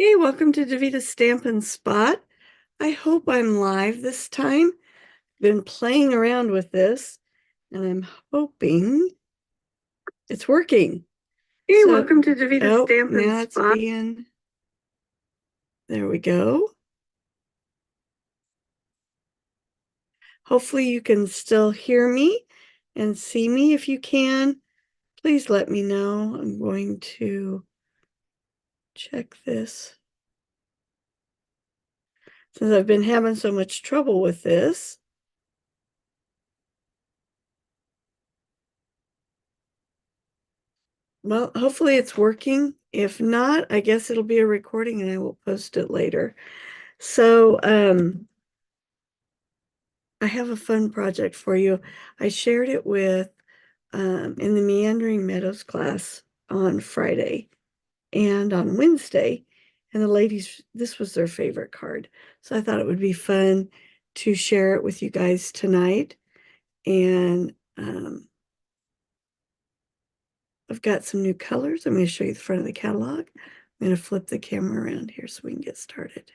Hey, welcome to Daveda Stamp and Spot. I hope I'm live this time. Been playing around with this and I'm hoping it's working. Hey, So, welcome to Daveda oh, Stamp and now it's Spot. being, there we go. Hopefully you can still hear me and see me. If you can, please let me know. I'm going to check this. Since I've been having so much trouble with this. Well, hopefully it's working. If not, I guess it'll be a recording and I will post it later. So, I have a fun project for you. I shared it with in the Meandering Meadows class on Friday and on Wednesday. And the ladies, this was their favorite card. So I thought it would be fun to share it with you guys tonight. And I've got some new colors. I'm going to show you the front of the catalog. I'm going to flip the camera around here so we can get started.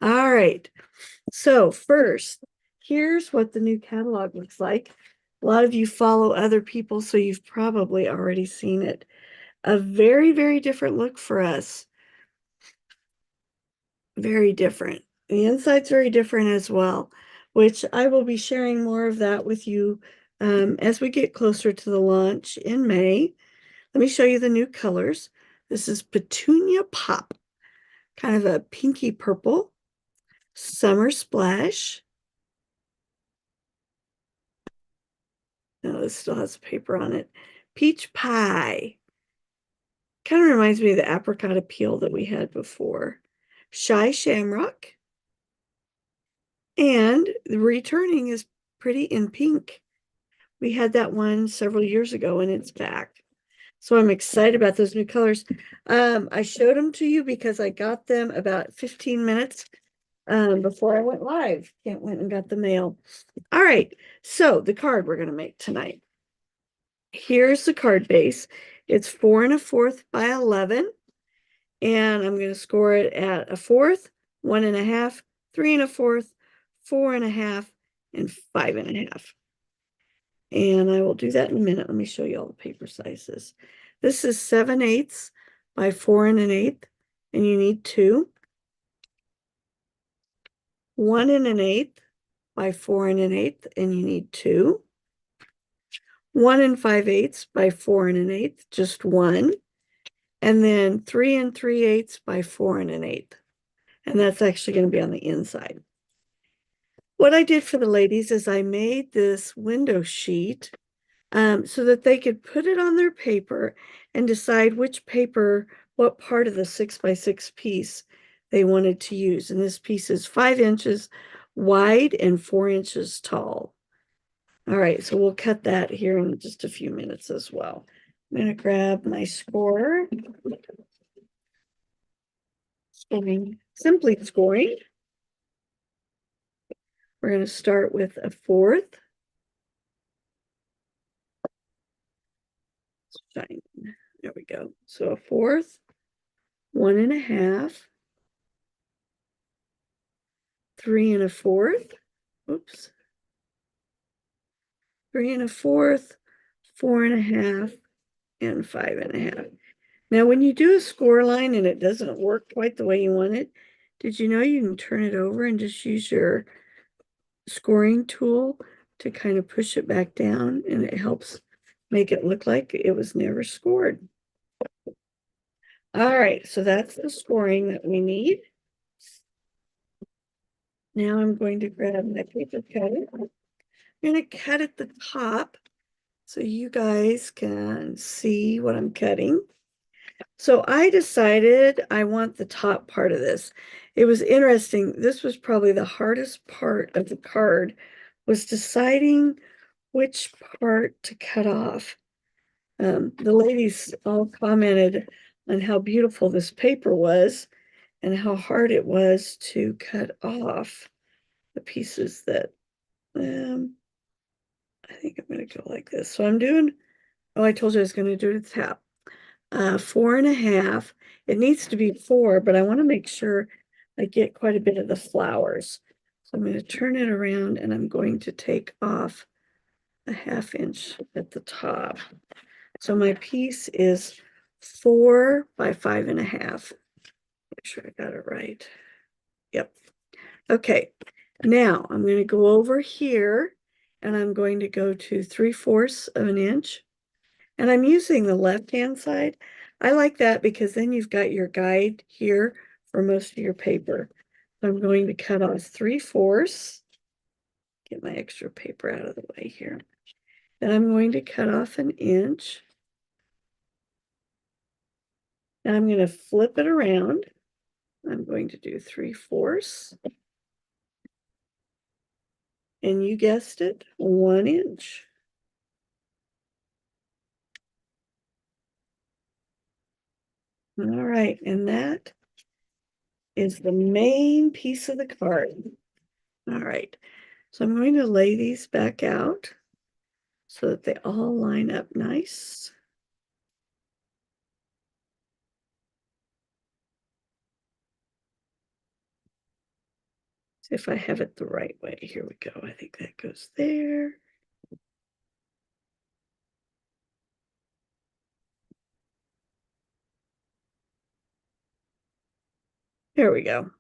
All right. So first, here's what the new catalog looks like. A lot of you follow other people, so you've probably already seen it. A very, very different look for us. Very different. The inside's very different as well, which I will be sharing more of that with you as we get closer to the launch in May. Let me show you the new colors. This is Petunia Pop, kind of a pinky purple. Summer Splash. No, this still has paper on it. Peach Pie. Kind of reminds me of the apricot peel that we had before. Shy Shamrock. And the returning is Pretty in Pink. We had that one several years ago and it's back. So I'm excited about those new colors. I showed them to you because I got them about 15 minutes before I went live. Can't went and got the mail. All right. So the card we're going to make tonight. Here's the card base. It's 4 1/4 by 11. And I'm going to score it at 1/4, 1 1/2, 3 1/4, 4 1/2, and 5 1/2. And I will do that in a minute. Let me show you all the paper sizes. This is 7/8 by 4 1/8, and you need two. 1 1/8 by 4 1/8, and you need two. 1 5/8 by 4 1/8, just one. And then 3 3/8 by 4 1/8. And that's actually going to be on the inside. What I did for the ladies is I made this window sheet so that they could put it on their paper and decide which paper, what part of the 6x6 piece they wanted to use. And this piece is 5 inches wide and 4 inches tall. All right, so we'll cut that here in just a few minutes as well. I'm going to grab my scorer. Simply scoring. We're going to start with a 4th. Shine. There we go. So a 4th, 1 1/2, 3 1/4. Oops. 3 1/4, 4 1/2, and 5 1/2. Now, when you do a score line and it doesn't work quite the way you want it, did you know you can turn it over and just use your scoring tool to kind of push it back down, and it helps make it look like it was never scored. All right, so that's the scoring that we need. Now I'm going to grab my paper cutter. I'm going to cut at the top so you guys can see what I'm cutting. So I decided I want the top part of this. It was interesting. This was probably the hardest part of the card, was deciding which part to cut off. The ladies all commented on how beautiful this paper was and how hard it was to cut off the pieces that I think I'm going to go like this. So I'm doing, oh, I told you I was going to do it at the top. 4.5. It needs to be 4, but I want to make sure I get quite a bit of the flowers. So I'm going to turn it around and I'm going to take off a 1/2 inch at the top. So my piece is 4 by 5.5. Make sure I got it right. Yep. Okay. Now I'm going to go over here and I'm going to go to 3/4 of an inch. And I'm using the left-hand side. I like that because then you've got your guide here for most of your paper. So I'm going to cut off 3/4. Get my extra paper out of the way here. Then I'm going to cut off an inch. And I'm going to flip it around. I'm going to do 3/4. And you guessed it, 1 inch. All right, and that is the main piece of the card. All right, so I'm going to lay these back out so that they all line up nice. See if I have it the right way. Here we go. I think that goes there. There we go.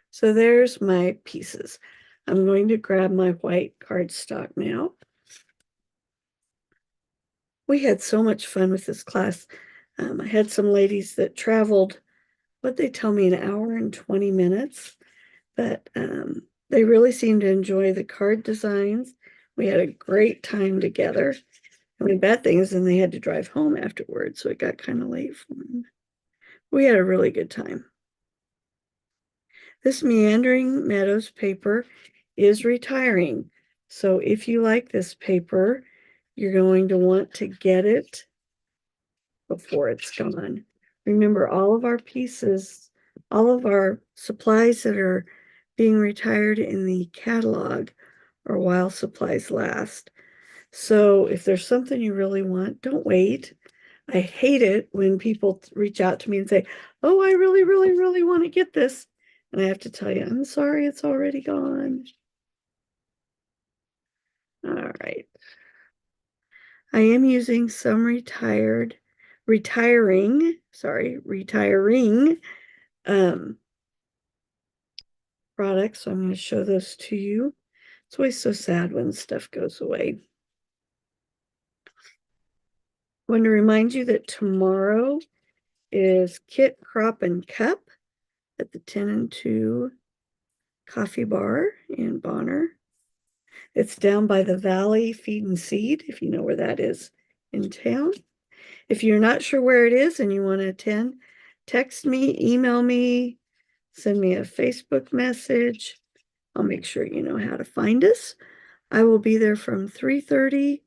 So there's my pieces. I'm going to grab my white cardstock now. We had so much fun with this class. I had some ladies that traveled, what they tell me, 1 hour and 20 minutes, but they really seemed to enjoy the card designs. We had a great time together. And the bad thing is then they had to drive home afterwards, so it got kind of late for them. We had a really good time. This Meandering Meadows paper is retiring. So if you like this paper, you're going to want to get it before it's gone. Remember, all of our pieces, all of our supplies that are being retired in the catalog are while supplies last. So if there's something you really want, don't wait. I hate it when people reach out to me and say, oh, I really, really, really want to get this. And I have to tell you, I'm sorry, it's already gone. All right. I am using some retiring products. So I'm going to show those to you. It's always so sad when stuff goes away. I want to remind you that tomorrow is Kit, Crop, and Cup at the 10 and 2 Coffee Bar in Bonner. It's down by the Valley Feed and Seed, if you know where that is in town. If you're not sure where it is and you want to attend, text me, email me, send me a Facebook message. I'll make sure you know how to find us. I will be there from 3:30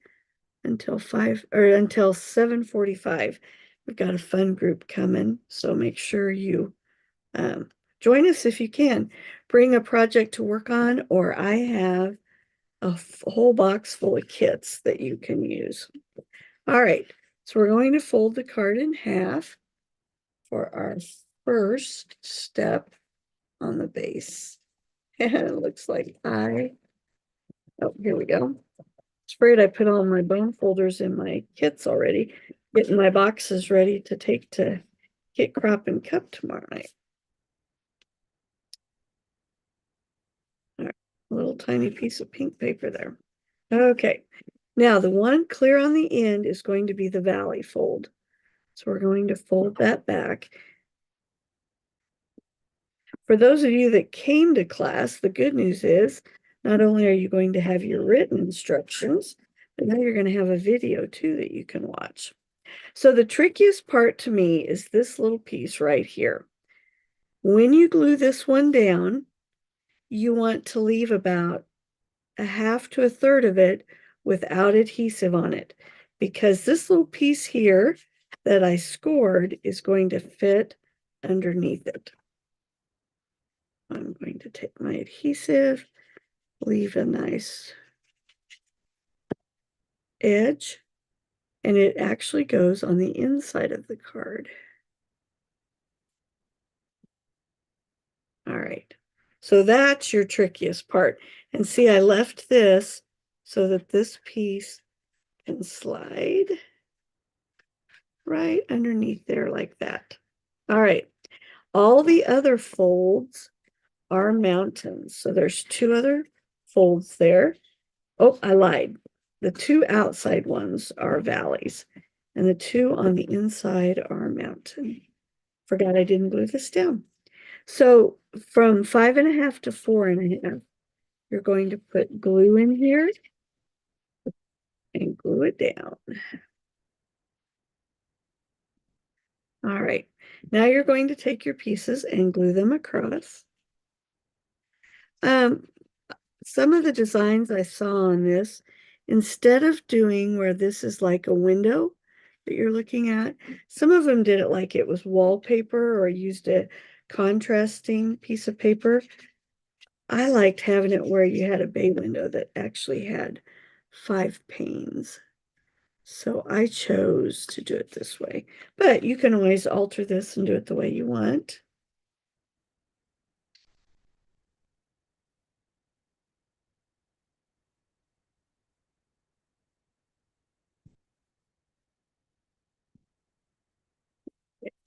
until 7:45. We've got a fun group coming, so make sure you join us if you can. Bring a project to work on, or I have a whole box full of kits that you can use. All right, so we're going to fold the card in half for our first step on the base. And it looks like oh, here we go. It's great. I put all my bone folders in my kits already, getting my boxes ready to take to Kit, Crop, and Cup tomorrow night. All right, a little tiny piece of pink paper there. Okay, now the one clear on the end is going to be the valley fold. So we're going to fold that back. For those of you that came to class, the good news is not only are you going to have your written instructions, but now you're going to have a video too that you can watch. So the trickiest part to me is this little piece right here. When you glue this one down, you want to leave about 1/2 to 1/3 of it without adhesive on it, because this little piece here that I scored is going to fit underneath it. I'm going to take my adhesive, leave a nice edge, And it actually goes on the inside of the card. All right. So that's your trickiest part. And see, I left this so that this piece can slide right underneath there like that. All right. All the other folds are mountains. So there's two other folds there. Oh, I lied. The two outside ones are valleys, and the two on the inside are mountain. Forgot I didn't glue this down. So from 5.5 to 4.5, you're going to put glue in here and glue it down. All right. Now you're going to take your pieces and glue them across. Um, some of the designs I saw on this, instead of doing where this is like a window that you're looking at, some of them did it like it was wallpaper or used a contrasting piece of paper. I liked having it where you had a bay window that actually had 5 panes. So I chose to do it this way, but you can always alter this and do it the way you want.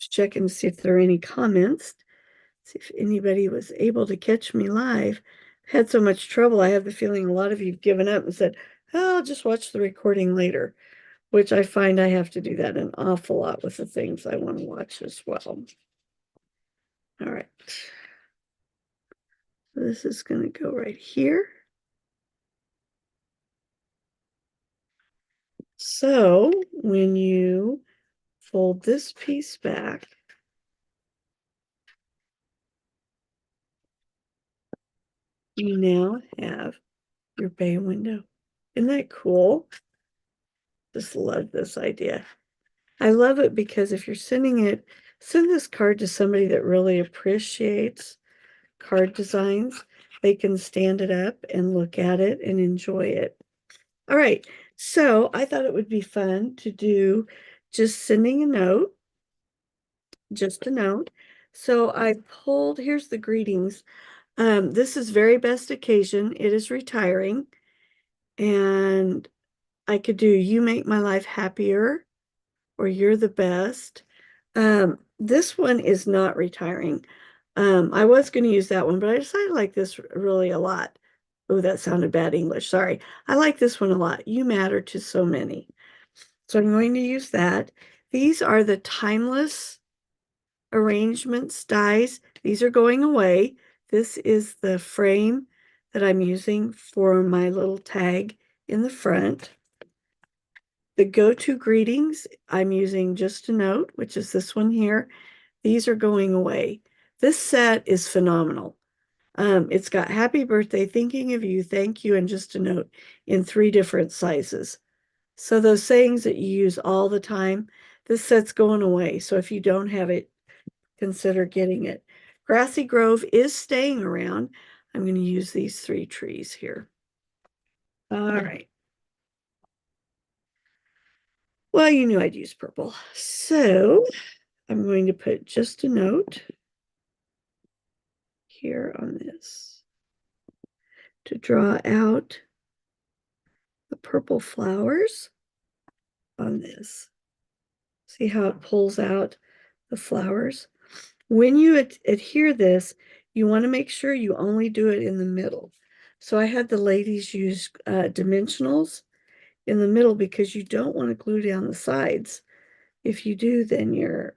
Check and see if there are any comments. See if anybody was able to catch me live. Had so much trouble. I have the feeling a lot of you have given up and said, oh, I'll just watch the recording later, which I find I have to do that an awful lot with the things I want to watch as well. All right. This is going to go right here. So when you fold this piece back, you now have your bay window. Isn't that cool? Just love this idea. I love it because if you're send this card to somebody that really appreciates card designs, they can stand it up and look at it and enjoy it. All right, so I thought it would be fun to do just sending a note, just a note. So I pulled, here's the greetings. This is very best occasion. It is retiring. And I could do you make my life happier or you're the best. This one is not retiring. I was going to use that one, but I decided I like this really a lot. Oh, that sounded bad English. Sorry. I like this one a lot. You matter to so many. So I'm going to use that. These are the timeless arrangements dies. These are going away. This is the frame that I'm using for my little tag in the front. The go-to greetings, I'm using just a note, which is this one here. These are going away. This set is phenomenal. It's got happy birthday, thinking of you, thank you, and just a note in 3 different sizes. So those sayings that you use all the time, this set's going away. So if you don't have it, consider getting it. Grassy Grove is staying around. I'm going to use these 3 trees here. All right. Well, you knew I'd use purple. So I'm going to put just a note here on this to draw out the purple flowers on this. See how it pulls out the flowers? When you adhere this, you want to make sure you only do it in the middle. So I had the ladies use dimensionals in the middle because you don't want to glue down the sides. If you do, then your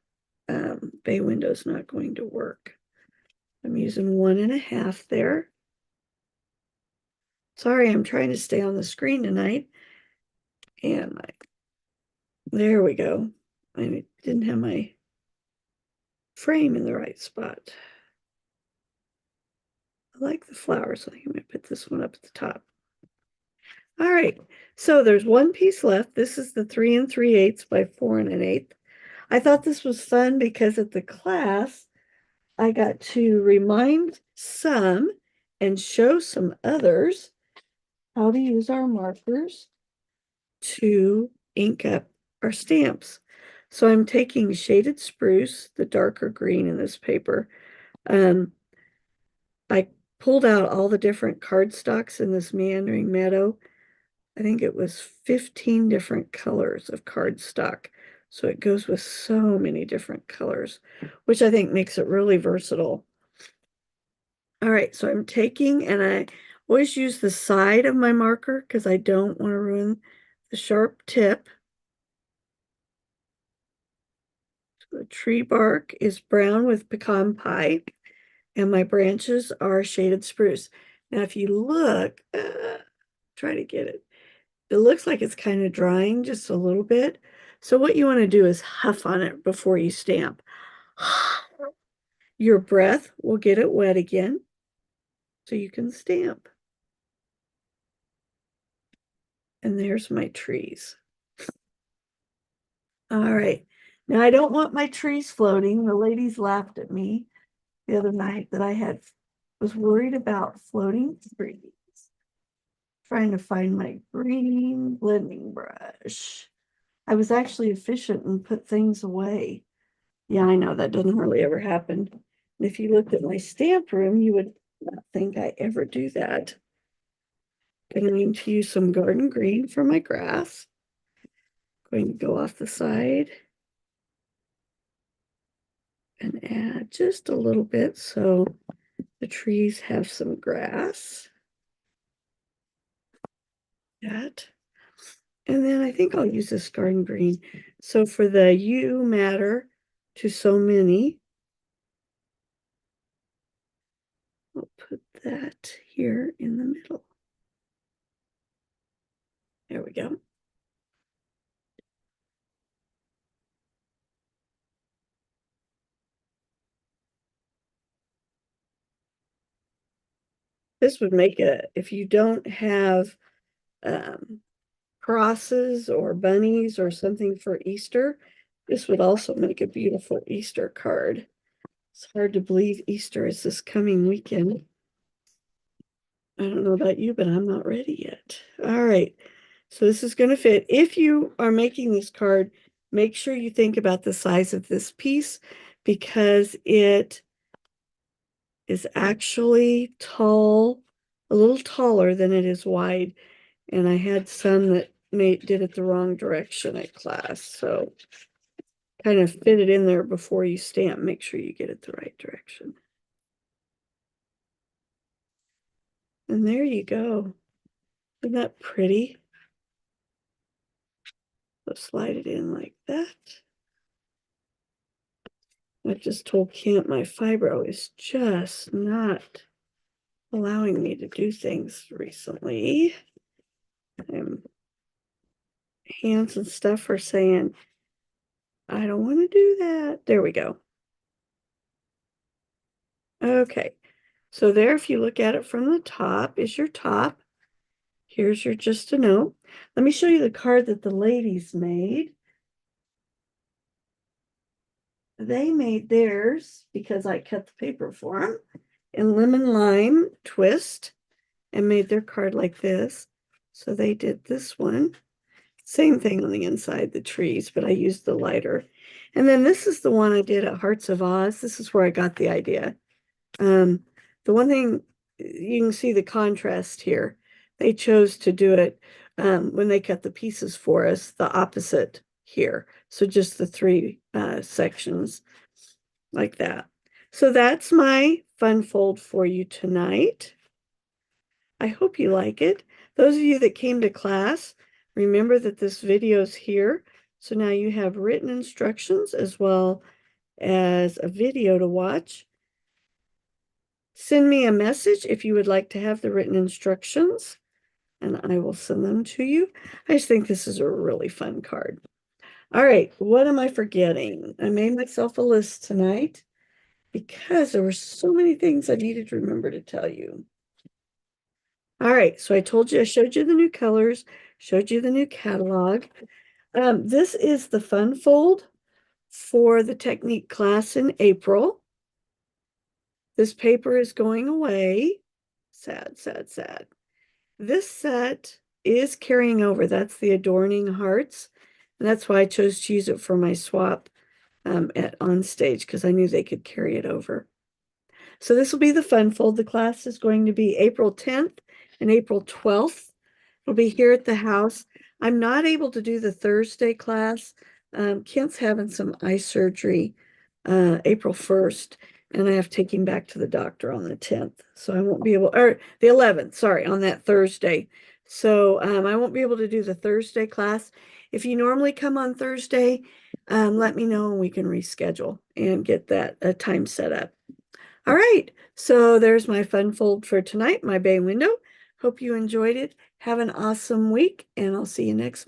bay window is not going to work. I'm using 1.5 there. Sorry, I'm trying to stay on the screen tonight. And there we go. I didn't have my frame in the right spot. I like the flowers, so I'm going to put this one up at the top. All right, so there's one piece left. This is the 3 3/8 by 4 1/8. I thought this was fun because at the class, I got to remind some and show some others how to use our markers to ink up are stamps. So I'm taking shaded spruce, the darker green in this paper. I pulled out all the different cardstocks in this meandering meadow. I think it was 15 different colors of cardstock. So it goes with so many different colors, which I think makes it really versatile. All right, so I'm taking, and I always use the side of my marker because I don't want to ruin the sharp tip. So the tree bark is brown with pecan pie, and my branches are shaded spruce. Now, if you look, try to get it. It looks like it's kind of drying just a little bit. So what you want to do is huff on it before you stamp. Your breath will get it wet again so you can stamp. And there's my trees. All right. Now I don't want my trees floating. The ladies laughed at me the other night that I was worried about floating trees. Trying to find my green blending brush. I was actually efficient and put things away. Yeah, I know that doesn't hardly ever happen. And if you looked at my stamp room, you would not think I ever do that. I'm going to use some garden green for my grass. Going to go off the side and add just a little bit so the trees have some grass. That. And then I think I'll use this garden green. So for the you matter to so many, I'll put that here in the middle. There we go. This would make if you don't have crosses or bunnies or something for Easter, this would also make a beautiful Easter card. It's hard to believe Easter is this coming weekend. I don't know about you, but I'm not ready yet. All right. So this is going to fit. If you are making this card, make sure you think about the size of this piece because it is actually tall, a little taller than it is wide. And I had some that did it the wrong direction at class. So kind of fit it in there before you stamp. Make sure you get it the right direction. And there you go. Isn't that pretty? So slide it in like that. I just told Kent my fibro is just not allowing me to do things recently. Hands and stuff are saying, I don't want to do that. There we go. Okay. So there, if you look at it from the top, is your top. Here's your just a note. Let me show you the card that the ladies made. They made theirs because I cut the paper for them in lemon lime twist and made their card like this. So they did this one. Same thing on the inside, the trees, but I used the lighter. And then this is the one I did at Hearts of Oz. This is where I got the idea. The one thing, you can see the contrast here. They chose to do it when they cut the pieces for us, the opposite here. So just the three sections like that. So that's my fun fold for you tonight. I hope you like it. Those of you that came to class, remember that this video is here. So now you have written instructions as well as a video to watch. Send me a message if you would like to have the written instructions, and I will send them to you. I just think this is a really fun card. All right, what am I forgetting? I made myself a list tonight because there were so many things I needed to remember to tell you. All right, so I showed you the new colors, showed you the new catalog. This is the fun fold for the technique class in April. This paper is going away. Sad, sad, sad. This set is carrying over. That's the adorning hearts. And that's why I chose to use it for my swap at on stage because I knew they could carry it over. So this will be the fun fold. The class is going to be April 10th and April 12th. It'll be here at the house. I'm not able to do the Thursday class. Kent's having some eye surgery April 1st, and I have to take him back to the doctor on the 10th. So I won't be able, or the 11th, sorry, on that Thursday. So I won't be able to do the Thursday class. If you normally come on Thursday, let me know and we can reschedule and get that time set up. All right, so there's my fun fold for tonight, my bay window. Hope you enjoyed it. Have an awesome week, and I'll see you next month.